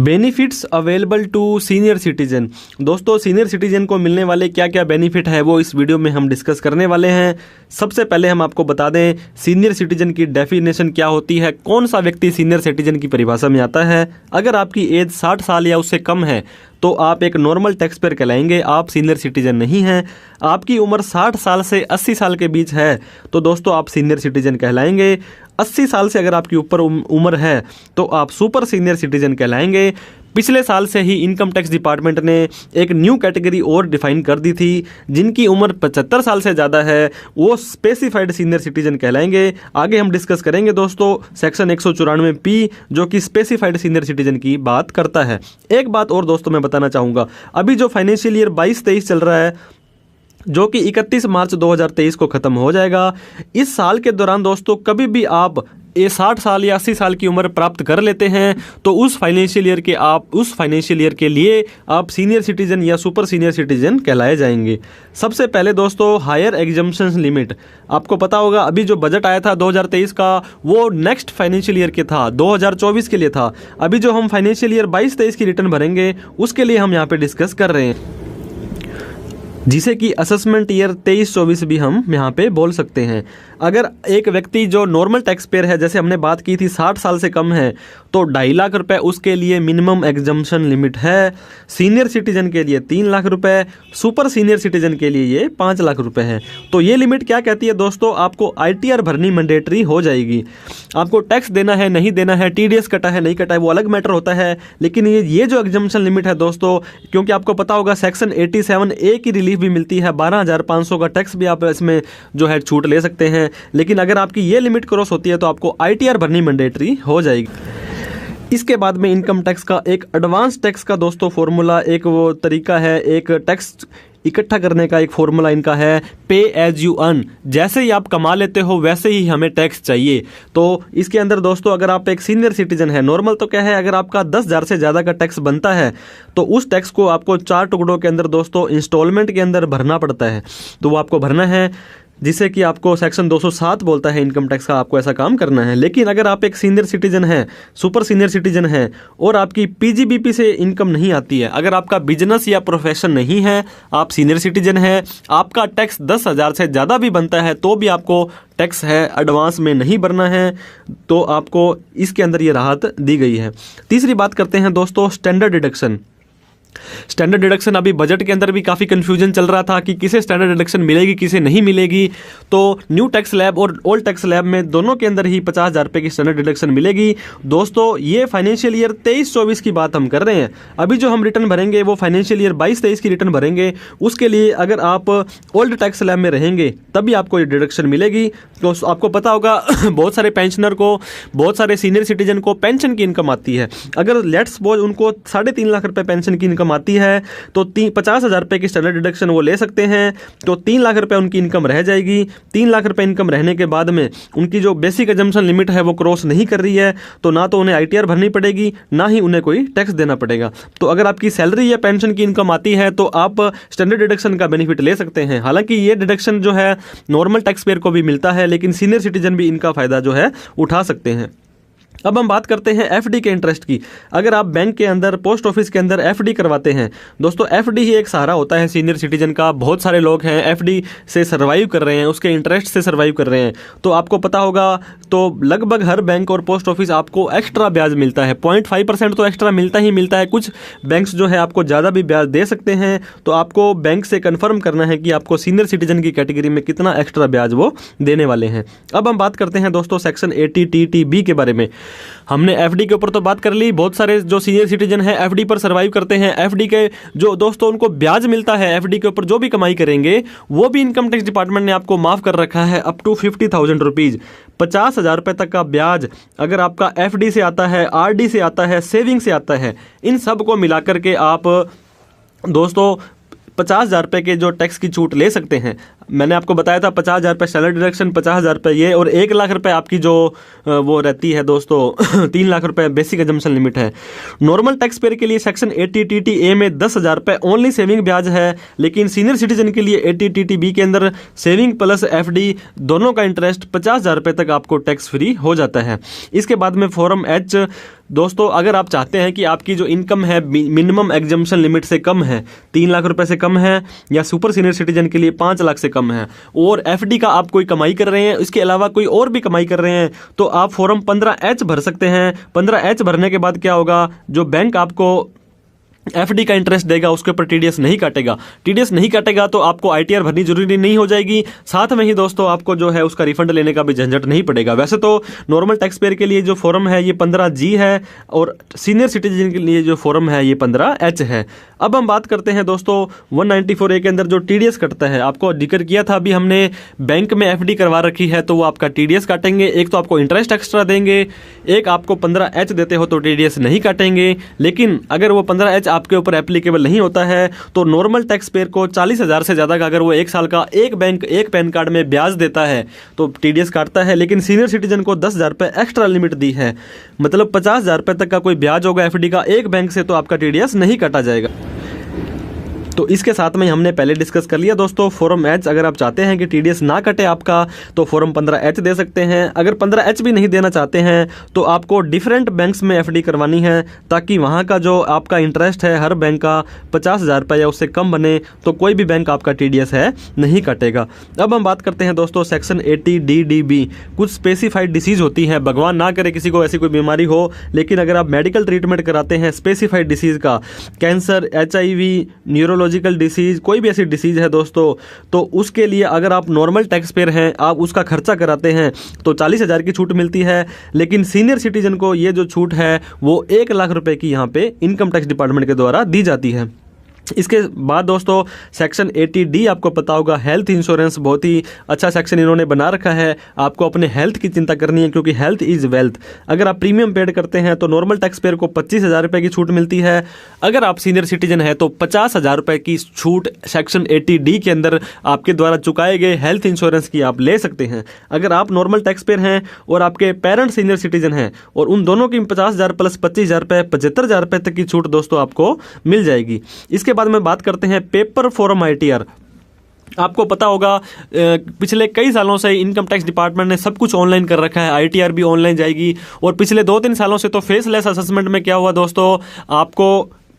Benefits available to senior citizen. दोस्तों, senior citizen को मिलने वाले क्या क्या बेनिफिट है वो इस वीडियो में हम डिस्कस करने वाले हैं। सबसे पहले हम आपको बता दें सीनियर सिटीजन की डेफिनेशन क्या होती है, कौन सा व्यक्ति सीनियर सिटीजन की परिभाषा में आता है। अगर आपकी एज 60 साल या उससे कम है तो आप एक नॉर्मल टैक्स पेयर कहलाएंगे, आप सीनियर सिटीजन नहीं हैं। आपकी उम्र 60 साल से 80 साल के बीच है तो दोस्तों आप सीनियर सिटीजन कहलाएंगे। 80 साल से अगर आपकी ऊपर उम्र है तो आप सुपर सीनियर सिटीजन कहलाएंगे। पिछले साल से ही इनकम टैक्स डिपार्टमेंट ने एक न्यू कैटेगरी और डिफाइन कर दी थी, जिनकी उम्र 75 साल से ज़्यादा है वो स्पेसिफाइड सीनियर सिटीजन कहलाएंगे। आगे हम डिस्कस करेंगे दोस्तों सेक्शन 194P जो कि स्पेसिफाइड सीनियर सिटीजन की बात करता है। एक बात और दोस्तों मैं बताना चाहूँगा, अभी जो फाइनेंशियल ईयर 22-23 चल रहा है जो कि 31 मार्च 2023 को ख़त्म हो जाएगा, इस साल के दौरान दोस्तों कभी भी आप 60 साल या 80 साल की उम्र प्राप्त कर लेते हैं तो उस फाइनेंशियल ईयर के लिए आप सीनियर सिटीजन या सुपर सीनियर सिटीजन कहलाए जाएंगे। सबसे पहले दोस्तों हायर एग्जम्पशन लिमिट, आपको पता होगा अभी जो बजट आया था 2023 का वो नेक्स्ट फाइनेंशियल ईयर के था, 2024 के लिए था। अभी जो हम फाइनेंशियल ईयर 22-23 की रिटर्न भरेंगे उसके लिए हम यहाँ पे डिस्कस कर रहे हैं, जिसे कि असेसमेंट ईयर 23-24 भी हम यहाँ पे बोल सकते हैं। अगर एक व्यक्ति जो नॉर्मल टैक्स पेयर है, जैसे हमने बात की थी 60 साल से कम है, तो 2.5 लाख रुपए उसके लिए मिनिमम एग्जम्पशन लिमिट है। सीनियर सिटीजन के लिए 3 लाख रुपए, सुपर सीनियर सिटीजन के लिए ये 5 लाख रुपए है। तो ये लिमिट क्या कहती है दोस्तों, आपको ITR भरनी मैंडेटरी हो जाएगी। आपको टैक्स देना है नहीं देना है, TDS कटा है नहीं कटा है वो अलग मैटर होता है, लेकिन ये जो एग्जम्पशन लिमिट है दोस्तों, क्योंकि आपको पता होगा सेक्शन 87A की रिलीफ भी मिलती है, 12,500 का टैक्स भी आप इसमें जो है छूट ले सकते हैं। लेकिन अगर आपकी ये लिमिट क्रॉस होती है तो आपको ITR भरनी मैंडेटरी हो जाएगी। इसके बाद में इनकम टैक्स का एक एडवांस टैक्स का दोस्तों फॉर्मूला, एक वो तरीका है, एक टैक्स इकट्ठा करने का एक फॉर्मूला इनका है पे एज यू अर्न। जैसे ही आप कमा लेते हो वैसे ही हमें टैक्स चाहिए। तो इसके अंदर दोस्तों अगर आप एक सीनियर सिटीजन है, नॉर्मल तो क्या है, अगर आपका 10,000 से ज़्यादा का टैक्स बनता है तो उस टैक्स को आपको 4 टुकड़ों के अंदर दोस्तों इंस्टॉलमेंट के अंदर भरना पड़ता है। तो वो आपको भरना है, जिसे कि आपको सेक्शन 207 बोलता है इनकम टैक्स का, आपको ऐसा काम करना है। लेकिन अगर आप एक सीनियर सिटीजन हैं, सुपर सीनियर सिटीजन हैं और आपकी PGBP से इनकम नहीं आती है, अगर आपका बिजनेस या प्रोफेशन नहीं है, आप सीनियर सिटीजन हैं, आपका टैक्स 10,000 से ज़्यादा भी बनता है तो भी आपको टैक्स है एडवांस में नहीं भरना है, तो आपको इसके अंदर ये राहत दी गई है। तीसरी बात करते हैं दोस्तों स्टैंडर्ड डिडक्शन। स्टैंडर्ड डिडक्शन अभी बजट के अंदर भी काफ़ी कंफ्यूजन चल रहा था कि किसे स्टैंडर्ड डिडक्शन मिलेगी किसे नहीं मिलेगी। तो न्यू टैक्स लैब और ओल्ड टैक्स लैब में दोनों के अंदर ही 50,000 रुपये की स्टैंडर्ड डिडक्शन मिलेगी। दोस्तों ये फाइनेंशियल ईयर 23-24 की बात हम कर रहे हैं। अभी जो हम रिटर्न भरेंगे वो फाइनेंशियल ईयर 22-23 की रिटर्न भरेंगे, उसके लिए अगर आप ओल्ड टैक्स लैब में रहेंगे तभी आपको ये डिडक्शन मिलेगी। तो आपको पता होगा बहुत सारे पेंशनर को, बहुत सारे सीनियर सिटीजन को पेंशन की इनकम आती है। अगर लेट्स सपोज उनको 3.5 लाख रुपये पेंशन की इनकम आती है तो 50,000 रुपये की स्टैंडर्ड डिडक्शन वो ले सकते हैं, तो 3 लाख रुपये उनकी इनकम रह जाएगी। 3 लाख रुपये इनकम रहने के बाद में उनकी जो बेसिक एजम्पशन लिमिट है वो क्रॉस नहीं कर रही है, तो ना तो उन्हें ITR भरनी पड़ेगी ना ही उन्हें कोई टैक्स देना पड़ेगा। तो अगर आपकी सैलरी या पेंशन की इनकम आती है तो आप स्टैंडर्ड डिडक्शन का बेनिफिट ले सकते हैं। हालांकि ये डिडक्शन जो है नॉर्मल टैक्स पेयर को भी मिलता है, लेकिन सीनियर सिटीजन भी इनका फायदा जो है उठा सकते हैं। अब हम बात करते हैं FD के इंटरेस्ट की। अगर आप बैंक के अंदर, पोस्ट ऑफिस के अंदर FD करवाते हैं दोस्तों, FD ही एक सहारा होता है सीनियर सिटीजन का। बहुत सारे लोग हैं FD से सर्वाइव कर रहे हैं, उसके इंटरेस्ट से सर्वाइव कर रहे हैं। तो आपको पता होगा तो लगभग हर बैंक और पोस्ट ऑफिस आपको एक्स्ट्रा ब्याज मिलता है, 0.5% तो एक्स्ट्रा मिलता ही मिलता है। कुछ बैंक्स जो है आपको ज़्यादा भी ब्याज दे सकते हैं, तो आपको बैंक से कन्फर्म करना है कि आपको सीनियर सिटीजन की कैटेगरी में कितना एक्स्ट्रा ब्याज वो देने वाले हैं। अब हम बात करते हैं दोस्तों सेक्शन 80TTB के बारे में। हमने FD के ऊपर तो बात कर ली, बहुत सारे जो सीनियर सिटीजन हैं FD पर सर्वाइव करते हैं। FD के जो दोस्तों उनको ब्याज मिलता है, FD के ऊपर जो भी कमाई करेंगे वो भी इनकम टैक्स डिपार्टमेंट ने आपको माफ़ कर रखा है अप टू 50,000 रुपीज़, 50,000 रुपये तक का ब्याज। अगर आपका FD से आता है, RD से आता है, सेविंग से आता है, इन सब को मिलाकर के आप दोस्तों 50,000 रुपये के जो टैक्स की छूट ले सकते हैं। मैंने आपको बताया था 50,000 रुपये सैलरी डिडक्शन, 50,000 रुपये ये, और 1 लाख रुपये आपकी जो वो रहती है दोस्तों 3 लाख रुपये बेसिक एजम्पशन लिमिट है। नॉर्मल टैक्स पेयर के लिए सेक्शन 80TT-A में 10,000 रुपये ओनली सेविंग ब्याज है, लेकिन सीनियर सिटीजन के लिए 80TT-B के अंदर सेविंग प्लस FD दोनों का इंटरेस्ट 50,000 रुपये तक आपको टैक्स फ्री हो जाता है। इसके बाद में फॉर्म H दोस्तों, अगर आप चाहते हैं कि आपकी जो इनकम है मिनिमम एग्जम्पशन लिमिट से कम है, 3 लाख रुपए से कम है, या सुपर सीनियर सिटीजन के लिए 5 लाख से कम है, और FD का आप कोई कमाई कर रहे हैं, इसके अलावा कोई और भी कमाई कर रहे हैं, तो आप फॉर्म 15H भर सकते हैं। 15H भरने के बाद क्या होगा, जो बैंक आपको FD का इंटरेस्ट देगा उसके ऊपर TDS नहीं काटेगा। TDS नहीं काटेगा तो आपको ITR भरनी जरूरी नहीं हो जाएगी। साथ में ही दोस्तों आपको जो है उसका रिफंड लेने का भी झंझट नहीं पड़ेगा। वैसे तो नॉर्मल टैक्स पेयर के लिए जो फॉर्म है ये 15G है, और सीनियर सिटीजन के लिए जो फॉर्म है ये 15H है। अब हम बात करते हैं दोस्तों 194A के अंदर जो TDS कटता है। आपको जिक्र किया था अभी हमने, बैंक में FD करवा रखी है तो वो आपका TDS काटेंगे। एक तो आपको इंटरेस्ट एक्स्ट्रा देंगे, एक आपको 15H देते हो तो TDS नहीं काटेंगे। लेकिन अगर वो 15H आपके ऊपर एप्लीकेबल नहीं होता है तो नॉर्मल टैक्स पेयर को 40,000 से ज़्यादा का अगर वो 1 साल का एक बैंक एक पैन कार्ड में ब्याज देता है तो TDS काटता है। लेकिन सीनियर सिटीजन को 10,000 रुपये एक्स्ट्रा लिमिट दी है, मतलब 50,000 रुपये तक का कोई ब्याज होगा FD का एक बैंक से, तो आपका TDS नहीं काटा जाएगा। तो इसके साथ में हमने पहले डिस्कस कर लिया दोस्तों फॉर्म H। अगर आप चाहते हैं कि TDS ना कटे आपका तो फॉर्म 15H दे सकते हैं। अगर 15H भी नहीं देना चाहते हैं तो आपको डिफरेंट बैंक्स में FD करवानी है, ताकि वहाँ का जो आपका इंटरेस्ट है हर बैंक का 50,000 रुपये या उससे कम बने, तो कोई भी बैंक आपका TDS है नहीं कटेगा। अब हम बात करते हैं दोस्तों सेक्शन 80DDB। कुछ स्पेसिफाइड डिसीज़ होती है, भगवान ना करे किसी को ऐसी कोई बीमारी हो, लेकिन अगर आप मेडिकल ट्रीटमेंट कराते हैं स्पेसिफाइड डिसीज़ का, कैंसर, HIV, न्यूरोलॉजिकल डिसीज, कोई भी ऐसी डिसीज है दोस्तों, तो उसके लिए अगर आप नॉर्मल टैक्स पेयर हैं, आप उसका खर्चा कराते हैं तो 40,000 की छूट मिलती है। लेकिन सीनियर सिटीजन को ये जो छूट है वो 1 लाख रुपए की यहाँ पे इनकम टैक्स डिपार्टमेंट के द्वारा दी जाती है। इसके बाद दोस्तों सेक्शन 80D आपको पता होगा, हेल्थ इंश्योरेंस। बहुत ही अच्छा सेक्शन इन्होंने बना रखा है। आपको अपने हेल्थ की चिंता करनी है क्योंकि हेल्थ इज़ वेल्थ। अगर आप प्रीमियम पेड करते हैं तो नॉर्मल टैक्स पेयर को 25,000 रुपये की छूट मिलती है। अगर आप सीनियर सिटीजन है तो 50,000 रुपये की छूट सेक्शन 80D के अंदर आपके द्वारा चुकाए गए हेल्थ इंश्योरेंस की आप ले सकते हैं। अगर आप नॉर्मल टैक्स पेयर हैं और आपके पेरेंट सीनियर सिटीजन हैं और उन दोनों की 50,000 प्लस 25,000 रुपये 75,000 रुपये तक की छूट दोस्तों आपको मिल जाएगी। इसके बाद में बात करते हैं पेपर फॉर्म ITR। आपको पता होगा पिछले कई सालों से इनकम टैक्स डिपार्टमेंट ने सब कुछ ऑनलाइन कर रखा है, ITR भी ऑनलाइन जाएगी। और पिछले 2-3 सालों से तो फेसलेस असेसमेंट में क्या हुआ दोस्तों, आपको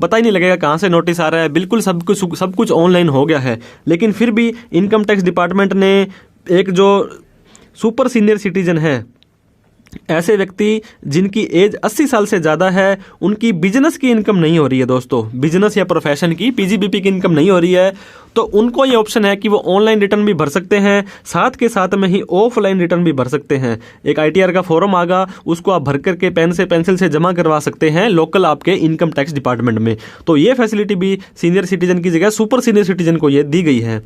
पता ही नहीं लगेगा कहाँ से नोटिस आ रहा है, बिल्कुल सब कुछ ऑनलाइन हो गया है। लेकिन फिर भी इनकम टैक्स डिपार्टमेंट ने एक जो सुपर सीनियर सिटीजन है, ऐसे व्यक्ति जिनकी एज 80 साल से ज़्यादा है, उनकी बिजनेस की इनकम नहीं हो रही है दोस्तों, बिजनेस या प्रोफेशन की PGBP की इनकम नहीं हो रही है, तो उनको ये ऑप्शन है कि वो ऑनलाइन रिटर्न भी भर सकते हैं, साथ के साथ में ही ऑफलाइन रिटर्न भी भर सकते हैं। एक ITR का फॉर्म आगा, उसको आप भर करके पेंसिल से जमा करवा सकते हैं लोकल आपके इनकम टैक्स डिपार्टमेंट में। तो ये फैसिलिटी भी सीनियर सिटीजन की जगह सुपर सीनियर सिटीजन को ये दी गई है।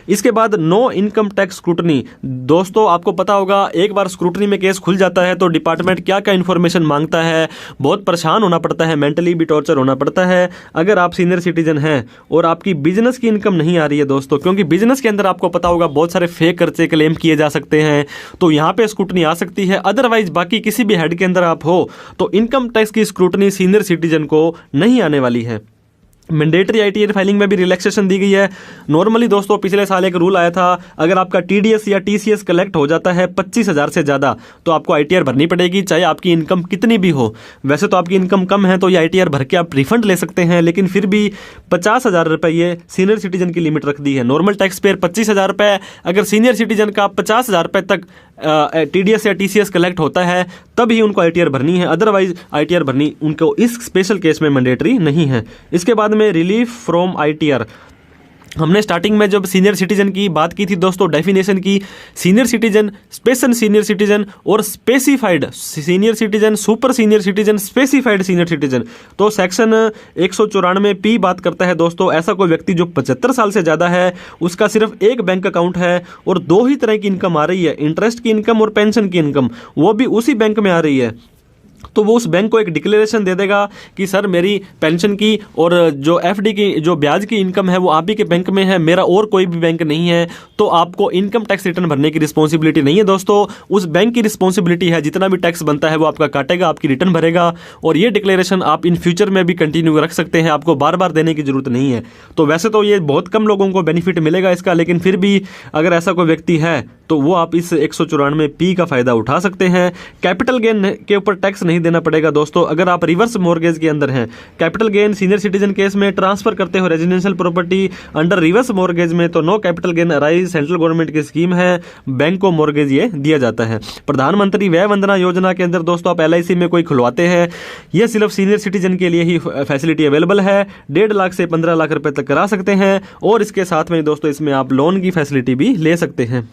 इसके बाद नो इनकम टैक्स स्क्रूटनी। दोस्तों आपको पता होगा एक बार स्क्रूटनी में केस खुल जाता है तो डिपार्टमेंट क्या क्या इन्फॉर्मेशन मांगता है, बहुत परेशान होना पड़ता है, मेंटली भी टॉर्चर होना पड़ता है। अगर आप सीनियर सिटीजन हैं और आपकी बिजनेस की इनकम नहीं आ रही है दोस्तों, क्योंकि बिजनेस के अंदर आपको पता होगा बहुत सारे फेक खर्चे क्लेम किए जा सकते हैं, तो यहाँ पे स्क्रूटनी आ सकती है। अदरवाइज बाकी किसी भी हेड के अंदर आप हो तो इनकम टैक्स की स्क्रूटनी सीनियर सिटीजन को नहीं आने वाली है। मैंडेटरी ITR फाइलिंग में भी रिलैक्सेशन दी गई है। नॉर्मली दोस्तों पिछले साल एक रूल आया था, अगर आपका TDS या TCS कलेक्ट हो जाता है 25,000 से ज़्यादा तो आपको ITR भरनी पड़ेगी, चाहे आपकी इनकम कितनी भी हो। वैसे तो आपकी इनकम कम है तो ये ITR भर के आप रिफंड ले सकते हैं, लेकिन फिर भी 50,000 रुपये ये सीनियर सिटीजन की लिमिट रख दी है। नॉर्मल टैक्स पेयर 25,000 रुपये, अगर सीनियर सिटीजन का 50,000 रुपये तक TDS या TCS कलेक्ट होता है तब ही उनको ITR भरनी है, अदरवाइज ITR भरनी उनको इस स्पेशल केस में मैंडेटरी नहीं है। इसके बाद में रिलीफ फ्रॉम ITR। हमने स्टार्टिंग में जब सीनियर सिटीजन की बात की थी दोस्तों, डेफिनेशन की, senior citizen, special senior citizen और specified senior citizen, super senior citizen, specified senior citizen. तो सेक्शन 194P बात करता है दोस्तों, ऐसा कोई व्यक्ति जो 75 साल से ज़्यादा है, उसका सिर्फ एक बैंक अकाउंट है और 2 ही तरह की इनकम आ रही है, इंटरेस्ट की इनकम और पेंशन की इनकम, वो भी उसी बैंक में आ रही है। तो वो उस बैंक को एक डिक्लेरेशन दे देगा कि सर मेरी पेंशन की और जो एफडी की जो ब्याज की इनकम है वो आप ही के बैंक में है, मेरा और कोई भी बैंक नहीं है, तो आपको इनकम टैक्स रिटर्न भरने की रिस्पॉन्सिबिलिटी नहीं है। दोस्तों उस बैंक की रिस्पॉन्सिबिलिटी है, जितना भी टैक्स बनता है वो आपका काटेगा, आपकी रिटर्न भरेगा, और ये डिक्लेरेशन आप इन फ्यूचर में भी कंटिन्यू रख सकते हैं, आपको बार बार देने की जरूरत नहीं है। तो वैसे तो ये बहुत कम लोगों को बेनिफिट मिलेगा इसका, लेकिन फिर भी अगर ऐसा कोई व्यक्ति है तो वो आप इस 194(p) का फायदा उठा सकते हैं। कैपिटल गेन के ऊपर टैक्स नहीं देना पड़ेगा दोस्तों। अगर आप रिवर्स मॉर्गेज के अंदर हैं, capital gain senior citizen case में ट्रांसफर करते हो residential property under reverse mortgage में, तो no capital gain arise central government की स्कीम है, बैंक को मॉर्गेज ये दिया जाता है। प्रधानमंत्री वय वंदना योजना के अंदर दोस्तों आप LIC में कोई खुलवाते हैं, यह सिर्फ सीनियर सिटीजन के लिए ही फैसिलिटी अवेलेबल है। 1.5 लाख से 15 लाख रुपए तक करा सकते हैं, और इसके साथ में दोस्तों इसमें आप लोन की फैसिलिटी भी ले सकते हैं।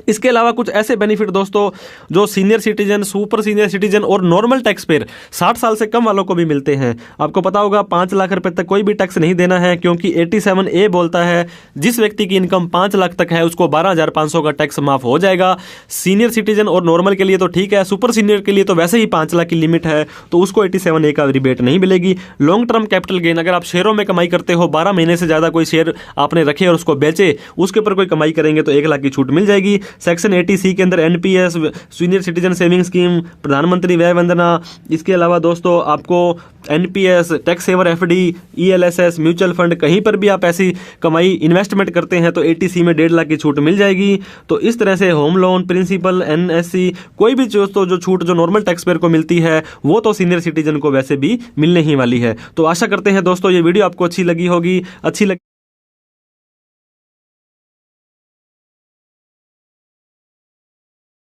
इसके अलावा कुछ ऐसे बेनिफिट दोस्तों जो senior citizen, super senior citizen और नॉर्मल टैक्स पेयर 60 साल से कम वालों को भी मिलते हैं। आपको पता होगा 5 लाख रुपए तक कोई भी टैक्स नहीं देना है, क्योंकि 87A बोलता है जिस व्यक्ति की इनकम 5 लाख तक है उसको 12,500 का टैक्स माफ हो जाएगा। सीनियर सिटीजन और नॉर्मल के लिए तो ठीक है, सुपर सीनियर के लिए तो वैसे ही 5 लाख की लिमिट है, तो उसको 87A का रिबेट नहीं मिलेगी। लॉन्ग टर्म कैपिटल गेन, अगर आप शेयरों में कमाई करते हो, 12 महीने से ज्यादा कोई शेयर आपने रखे और उसको बेचे, उसके ऊपर कोई कमाई करेंगे तो 1 लाख की छूट मिल जाएगी। सेक्शन 80C के अंदर NPS senior citizen saving scheme, Pradhan Mantri Vaya Vandana, इसके अलावा दोस्तों आपको NPS, tax saver FD, ELSS, mutual fund, कहीं पर भी आप ऐसी कमाई इन्वेस्टमेंट करते हैं तो 80C में 1.5 लाख की छूट मिल जाएगी। तो इस तरह से होम लोन, प्रिंसिपल, NSC, कोई भी दोस्तों जो छूट जो नॉर्मल टैक्स पेयर को मिलती है वो तो सीनियर सिटीजन को वैसे भी मिलने ही वाली है। तो आशा करते हैं दोस्तों ये वीडियो आपको अच्छी लगी होगी।